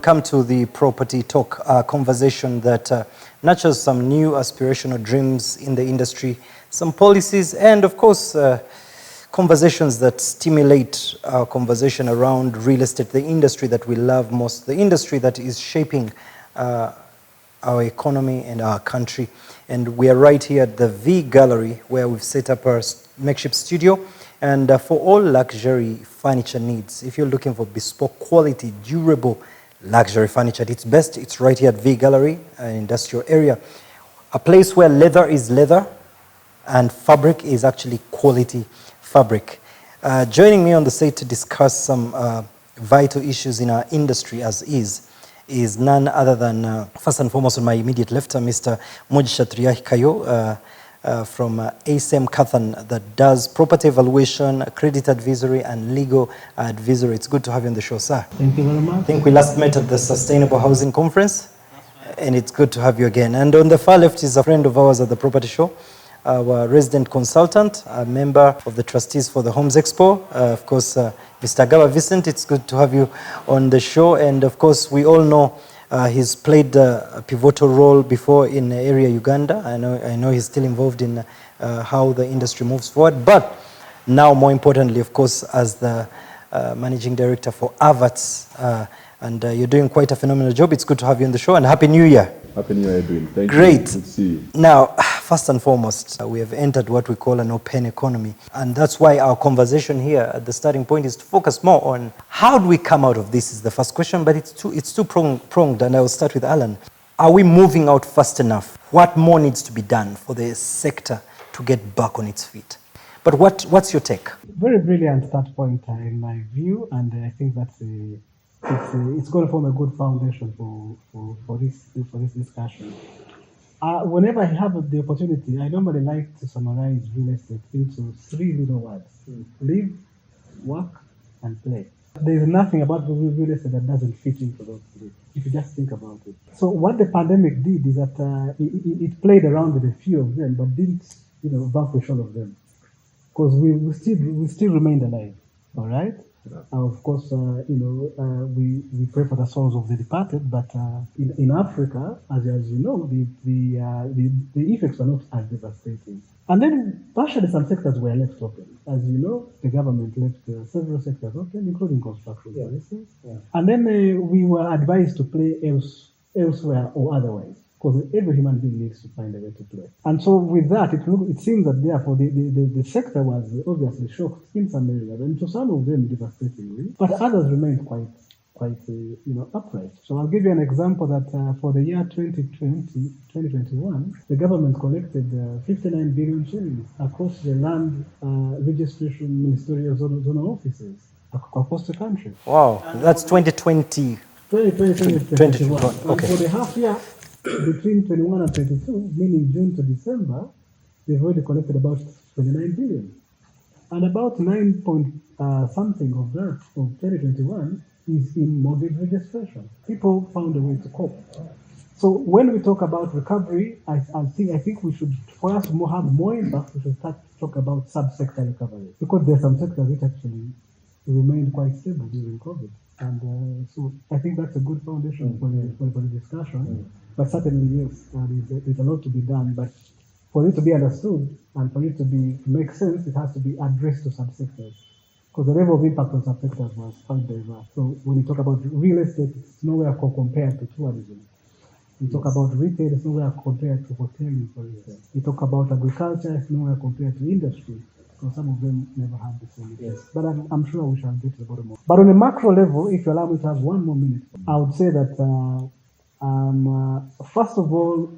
welcome to the Property Talk, conversation that nurtures some new aspirational dreams in the industry, some policies, and of course, conversations that stimulate our conversation around real estate, the industry that we love most, the industry that is shaping our economy and our country. And we are right here at the V Gallery, where we've set up our makeshift studio. And for all luxury furniture needs, if you're looking for bespoke quality, durable luxury furniture at its best, it's right here at V Gallery, an industrial area. A place where leather is leather and fabric is actually quality fabric. Joining me on the set to discuss some vital issues in our industry as is none other than, first and foremost on my immediate left, Mr. MUGISHA from ASM Kathan, that does property evaluation, credit advisory, and legal advisory. It's good to have you on the show, sir. Thank you very much. I think we last met at the Sustainable Housing Conference, and it's good to have you again. And on the far left is a friend of ours at the Property Show, our resident consultant, a member of the trustees for the Homes Expo, of course, Mr. AGABA VINCENT. It's good to have you on the show, and of course, we all know he's played a pivotal role before in area Uganda. I know he's still involved in how the industry moves forward, but now more importantly, of course, as the managing director for AVATS, and you're doing quite a phenomenal job. It's good to have you on the show, and Happy New Year. Happy New Year, Edwin. Thank you. Great. Good to see you. Now, first and foremost, we have entered what we call an open economy. And that's why our conversation here at the starting point is to focus more on how do we come out of this is the first question, but it's too pronged, and I will start with Allan. Are we moving out fast enough? What more needs to be done for the sector to get back on its feet? But what's your take? Very brilliant start point in my view, and I think that's it's going to form a good foundation for this discussion. Whenever I have the opportunity, I normally like to summarize real estate into three little words: live, work, and play. There is nothing about real estate that doesn't fit into those three, if you just think about it. So what the pandemic did is that it played around with a few of them, but didn't vanquish all of them, because we still remained alive. All right. Of course, we pray for the souls of the departed, but in Africa, as you know, the effects are not as devastating. And then partially some sectors were left open. As you know, the government left several sectors open, including construction, for instance. Yeah. And then we were advised to play elsewhere or otherwise, because every human being needs to find a way to play. And so with that, it seems that therefore the sector was obviously shocked in some areas, and to some of them devastatingly, but others remained quite upright. So I'll give you an example that for the year 2021, the government collected 59 billion shillings across the land registration ministerial zonal offices across the country. Wow, that's 2020. 2021. Okay. For the half year, between 21 and 22, meaning June to December, they've already collected about 29 billion. And about 9 point something of that, of 2021, is in mortgage registration. People found a way to cope. So when we talk about recovery, I think we should, for us to have more impact, we should start to talk about sub-sector recovery. Because there are some sectors which actually remained quite stable during COVID. And so I think that's a good foundation for the discussion. But certainly, yes, there's a lot to be done. But for it to be understood and for it to make sense, it has to be addressed to subsectors. Because the level of impact on subsectors was quite diverse. So when you talk about real estate, it's nowhere compared to tourism. You talk about retail, it's nowhere compared to hoteling, for instance. You talk about agriculture, it's nowhere compared to industry. So some of them never had the same. Yes. But I'm sure we shall get to the bottom of it. But on a macro level, if you allow me to have one more minute, I would say that first of all,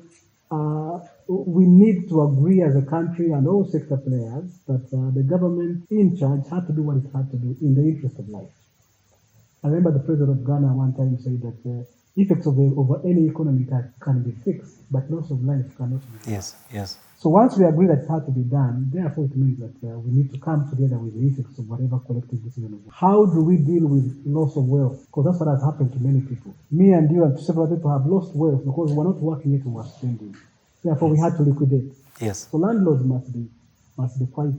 we need to agree as a country and all sector players that the government in charge had to do what it had to do in the interest of life. I remember the president of Ghana one time said that effects of any economy can be fixed, but loss of life cannot be fixed. Yes. So once we agree that it had to be done, therefore it means that we need to come together with the effects of whatever collective decision. How do we deal with loss of wealth? Because that's what has happened to many people. Me and you and several people have lost wealth because we're not working it, we're spending. Therefore we had to liquidate. Yes. So landlords must be quite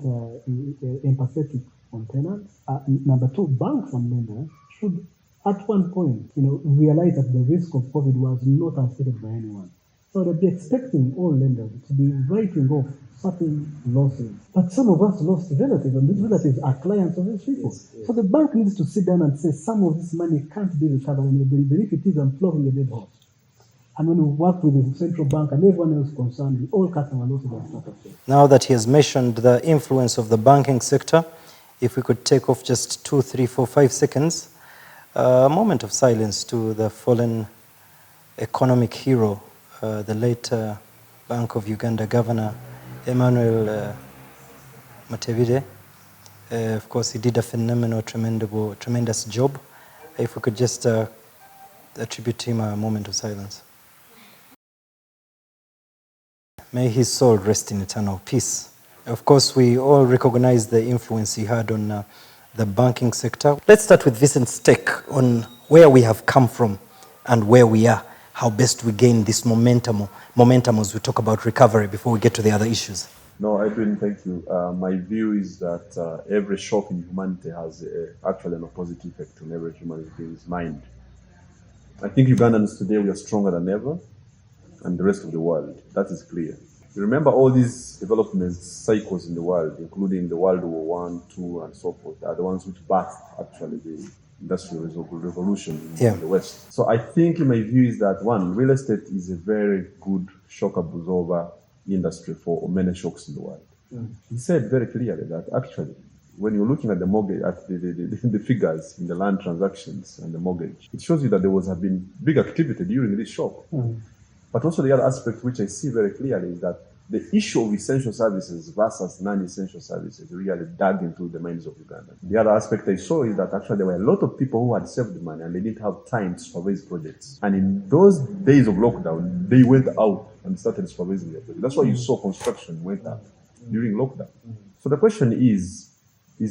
empathetic on tenants. Number two, banks and lenders should At one point, realized that the risk of COVID was not anticipated by anyone. So they'd be expecting all lenders to be writing off certain losses. But some of us lost relatives, and these relatives are clients of these people. Yes. So the bank needs to sit down and say some of this money can't be recovered, and if it is, I'm flogging a dead horse. And when we work with the central bank and everyone else concerned, we all customer losses and stuff like that. Now that he has mentioned the influence of the banking sector, if we could take off just 2, 3, 4, 5 seconds, a moment of silence to the fallen economic hero, the late Bank of Uganda Governor Emmanuel Matebile. Of course, he did a phenomenal, tremendous job. If we could just attribute him a moment of silence. May his soul rest in eternal peace. Of course, we all recognize the influence he had on the banking sector. Let's start with Vincent's take on where we have come from and where we are, how best we gain this momentum as we talk about recovery before we get to the other issues. No, Edwin, thank you. My view is that every shock in humanity has actually an opposite effect on every human being's mind. I think Ugandans today, we are stronger than ever, and the rest of the world. That is clear. You remember all these development cycles in the world, including the World War I, II, and so forth, are the ones which birthed actually the Industrial Revolution in the West. So I think my view is that, one, real estate is a very good shock absorber industry for many shocks in the world. He said very clearly that actually, when you're looking at the mortgage, at the figures in the land transactions and the mortgage, it shows you that there have been big activity during this shock. But also the other aspect which I see very clearly is that the issue of essential services versus non-essential services really dug into the minds of Uganda. The other aspect I saw is that actually there were a lot of people who had saved money and they didn't have time to supervise projects. And in those days of lockdown, they went out and started supervising their projects. That's why you saw construction went up during lockdown. So the question is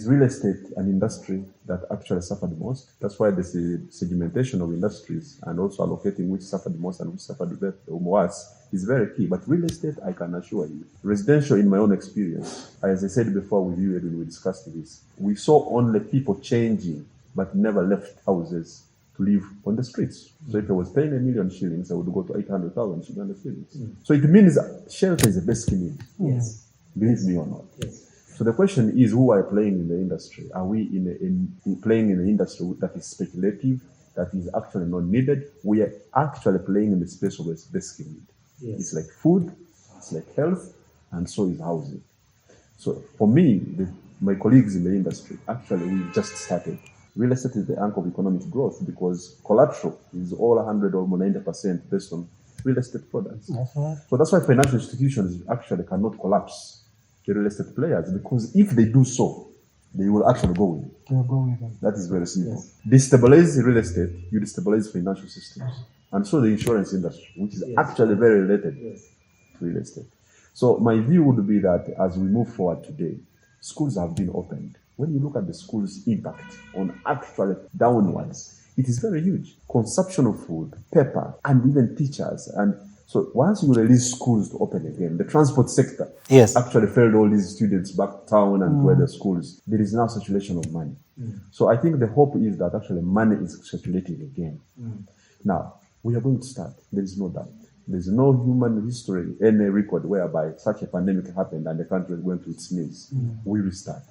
real estate an industry that actually suffered most? That's why there's a segmentation of industries and also allocating which suffered most and which suffered worse is very key. But real estate, I can assure you, residential, in my own experience, as I said before with you when we discussed this, we saw only people changing but never left houses to live on the streets. So if I was paying 1 million shillings, I would go to 800,000 shillings. So it means shelter is a basic need. Yes. Believe me or not. Yes. So the question is, who are playing in the industry? Are we playing in the industry that is speculative, that is actually not needed? We are actually playing in the space of a basic need. Yes. It's like food, it's like health, and so is housing. So for me, my colleagues in the industry, actually we just started. Real estate is the anchor of economic growth because collateral is all 100 or 90% based on real estate products. That's right. So that's why financial institutions actually cannot collapse the real estate players, because if they do so, they will actually go with it. They'll go with it. That is very simple. Yes. Destabilize real estate, you destabilize financial systems. And so the insurance industry, which is actually very related to real estate. So my view would be that as we move forward today, schools have been opened. When you look at the school's impact on actually downwards, it is very huge. Consumption of food, paper, and even teachers. And so once you release schools to open again, the transport sector actually failed all these students back to town and to other schools. There is now circulation of money. So I think the hope is that actually money is circulating again. Now, we are going to start. There is no doubt. There is no human history, any record whereby such a pandemic happened and the country is going to its knees. We will start.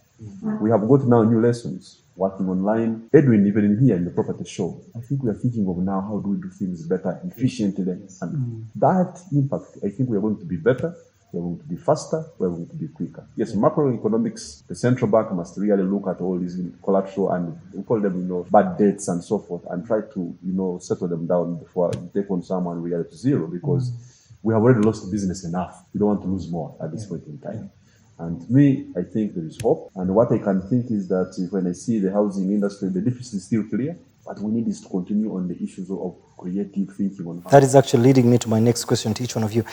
We have got now new lessons, working online. Edwin, even in here in the property show, I think we are thinking of now how do we do things better, efficiently. And that impact, I think we are going to be better, we are going to be faster, we are going to be quicker. Yes, macroeconomics, the central bank must really look at all these collateral and we call them, bad debts and so forth, and try to, settle them down before you take on someone really to zero, because we have already lost business enough. We don't want to lose more at this point in time. And me, I think there is hope. And what I can think is that when I see the housing industry, the deficit is still clear. What we need is to continue on the issues of creative thinking. On that is actually leading me to my next question to each one of you.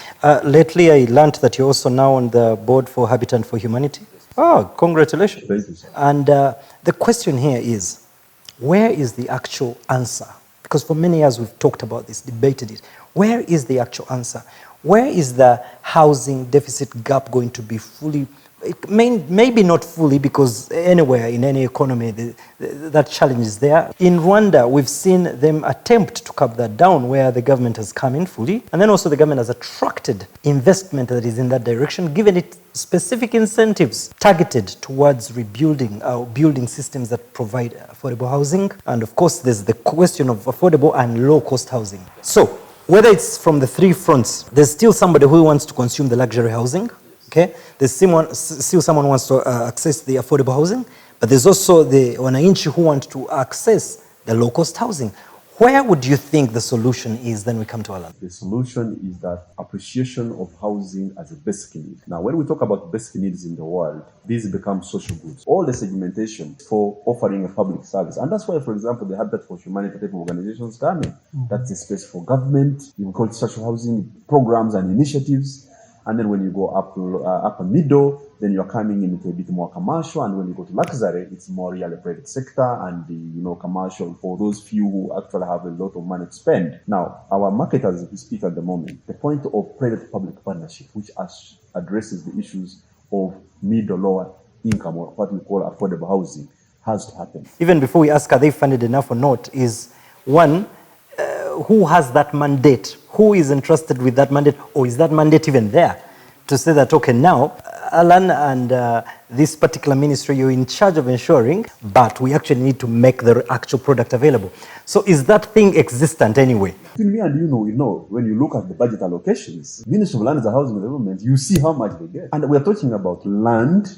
Lately, I learned that you're also now on the board for Habitat for Humanity. Oh, congratulations. Thank you, sir. And the question here is, where is the actual answer? Because for many years we've talked about this, debated it. Where is the actual answer? Where is the housing deficit gap going to be fully Maybe not fully, because anywhere in any economy, that challenge is there. In Rwanda, we've seen them attempt to cut that down, where the government has come in fully. And then also the government has attracted investment that is in that direction, given it specific incentives targeted towards rebuilding building systems that provide affordable housing. And of course, there's the question of affordable and low-cost housing. So whether it's from the three fronts, there's still somebody who wants to consume the luxury housing. Okay, there's still someone who wants to access the affordable housing, but there's also the wananchi who want to access the low-cost housing. Where would you think the solution is? Then we come to ALLAN. The solution is that appreciation of housing as a basic need. Now, when we talk about basic needs in the world, these become social goods. All the segmentation for offering a public service. And that's why, for example, the Habitat for Humanity type of organizations come in. That's a space for government. You call it social housing programs and initiatives. And then when you go upper middle, then you're coming into a bit more commercial. And when you go to luxury, it's more really private sector and the commercial for those few who actually have a lot of money to spend. Now, our market as we speak at the moment, the point of private-public partnership, which addresses the issues of middle lower income, or what we call affordable housing, has to happen. Even before we ask, are they funded enough or not, is one, who has that mandate? Who is entrusted with that mandate? Or is that mandate even there to say that, okay, now, ALLAN and this particular ministry, you're in charge of ensuring, but we actually need to make the actual product available. So is that thing existent anyway? Between me and you, when you look at the budget allocations, Ministry of Land and Housing Development, you see how much they get. And we're talking about land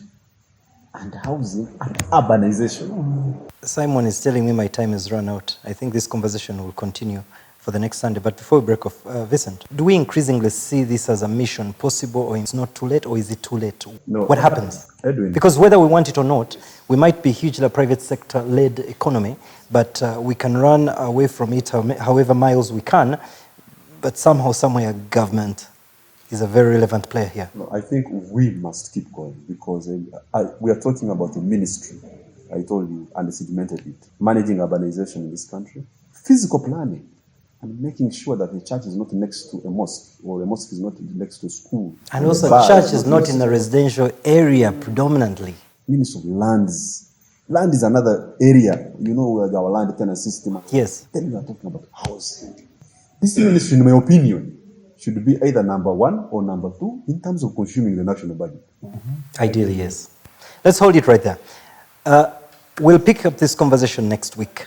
and housing and urbanization. Simon is telling me my time has run out. I think this conversation will continue for the next Sunday. But before we break off, Vincent, do we increasingly see this as a mission possible, or it's not too late, or is it too late? No. What happens? Edwin. Because whether we want it or not, we might be hugely a private sector-led economy, but we can run away from it however miles we can, but somehow, somewhere, government is a very relevant player here. No, I think we must keep going, because we are talking about a ministry, I told you, and segmented it, managing urbanization in this country, physical planning, and making sure that the church is not next to a mosque, or a mosque is not next to a school. And also church is not in a residential area predominantly. Ministry of Lands. Land is another area, where our land tenant system. Yes. Then we are talking about housing. This ministry, in my opinion, should be either number one or number two in terms of consuming the national budget. Ideally, yes. Let's hold it right there. We'll pick up this conversation next week.